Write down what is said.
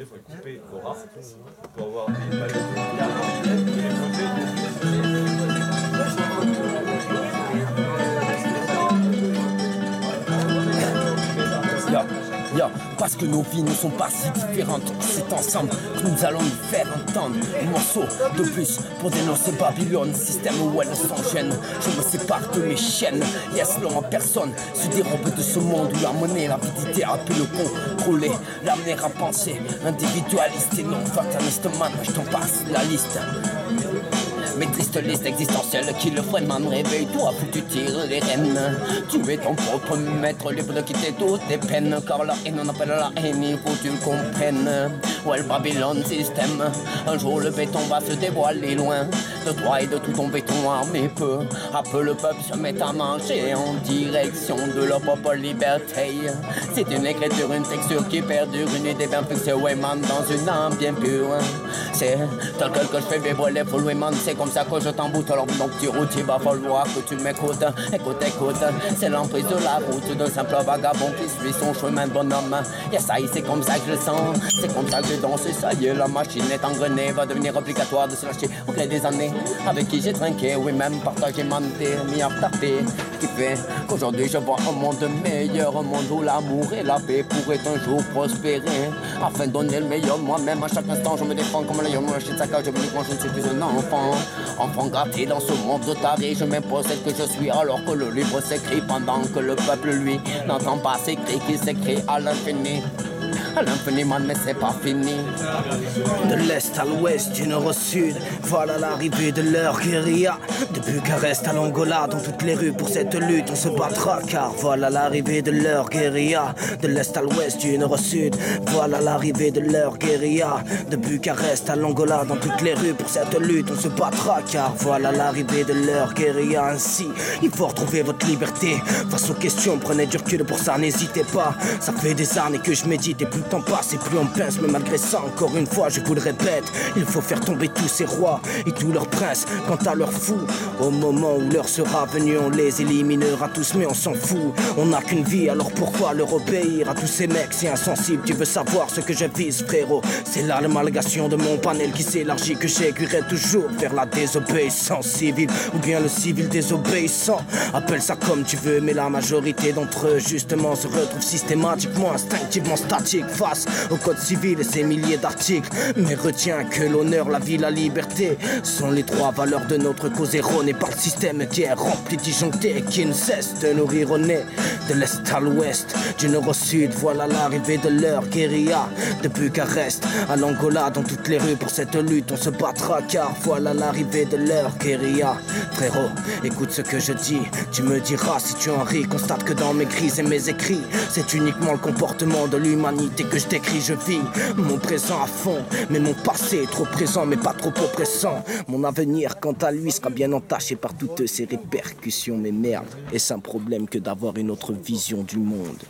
il faut couper au ras pour avoir des palettes et les parce que nos vies ne sont pas si différentes. C'est ensemble que nous allons nous faire entendre. Un morceau de plus pour dénoncer Babylone, système où elle s'enchaîne. Je me sépare de mes chaînes. Yes, l'homme en personne se dérobe de ce monde où la monnaie, l'avidité a pu le contrôler, l'amener à penser individualiste et non fataliste. Man, je t'en passe la liste. Mes tristes listes existentielles qui le freinent, réveille-toi, faut que tu tires les rênes. Tu es ton propre maître, libre de quitter toutes tes peines. Car la haine, on appelle la haine, il faut que tu le comprennes. Ouais, le Babylone système, un jour le béton va se dévoiler loin de toi et de tout ton béton armé. Peu à peu le peuple se met à marcher en direction de leur propre liberté. C'est une écriture, une texture qui perdure, une idée bien fixée, ouais man, dans une âme bien pure. C'est tel que je fais vivre les foules, ouais man, c'est comme ça que je t'emboute. Alors mon petit routier, va falloir que tu m'écoutes. Écoute, c'est l'emprise de la route d'un simple vagabond qui suit son chemin de bonhomme. Y'a ça, c'est comme ça que je le sens, c'est comme ça que je danse. Et ça y est, la machine est engrenée, va devenir obligatoire de se lâcher au gré des années. Avec qui j'ai trinqué, oui même partagé, menté, mis à taper. Qui fait qu'aujourd'hui je vois un monde meilleur, un monde où l'amour et la paix pourraient un jour prospérer. Afin de donner le meilleur moi-même, à chaque instant je me défends comme un lion, moi je sa cage, je me dis quand je ne suis plus un enfant. Enfant gâté dans ce monde de taré, je m'impose celle que je suis alors que le livre s'écrit pendant que le peuple lui n'entend pas ces cris qui s'écrit à l'infini. À l'infini man, mais c'est pas fini. De l'est à l'ouest, du nord au sud, voilà l'arrivée de leur guérilla. De Bucarest à l'Angola, dans toutes les rues pour cette lutte on se battra. Car voilà l'arrivée de leur guérilla. De l'est à l'ouest, du nord au sud, voilà l'arrivée de leur guérilla. De Bucarest à l'Angola, dans toutes les rues pour cette lutte on se battra. Car voilà l'arrivée de leur guérilla. Ainsi, il faut retrouver votre liberté. Face aux questions, prenez du recul pour ça, n'hésitez pas. Ça fait des années que je médite et plus le temps passe et plus on pince. Mais malgré ça, encore une fois, je vous le répète, il faut faire tomber tous ces rois et tous leurs princes. Quant à leurs fous, au moment où l'heure sera venue, on les éliminera tous, mais on s'en fout. On n'a qu'une vie, alors pourquoi leur obéir à tous ces mecs si insensibles? Tu veux savoir ce que je vise, frérot? C'est là l'amalgamation de mon panel qui s'élargit, que j'aiguillerai toujours vers la désobéissance civile ou bien le civil désobéissant. Appelle ça comme tu veux, mais la majorité d'entre eux justement se retrouvent systématiquement, instinctivement statiques face au code civil et ses milliers d'articles. Mais retiens que l'honneur, la vie, la liberté sont les trois valeurs de notre cause erronée par le système qui est rempli disjoncté et qui ne cesse de nous rironner. De l'est à l'ouest, du nord au sud, voilà l'arrivée de leur guérilla. De Bucarest à l'Angola, dans toutes les rues pour cette lutte on se battra. Car voilà l'arrivée de leur guérilla. Frérot, écoute ce que je dis, tu me diras si tu en ris. Constate que dans mes crises et mes écrits, c'est uniquement le comportement de l'humanité que je décris. Je vis mon présent à fond, mais mon passé est trop présent mais pas trop oppressant. Mon avenir quant à lui sera bien entaché par toutes ces répercussions. Mais merde, est-ce un problème que d'avoir une autre vision du monde?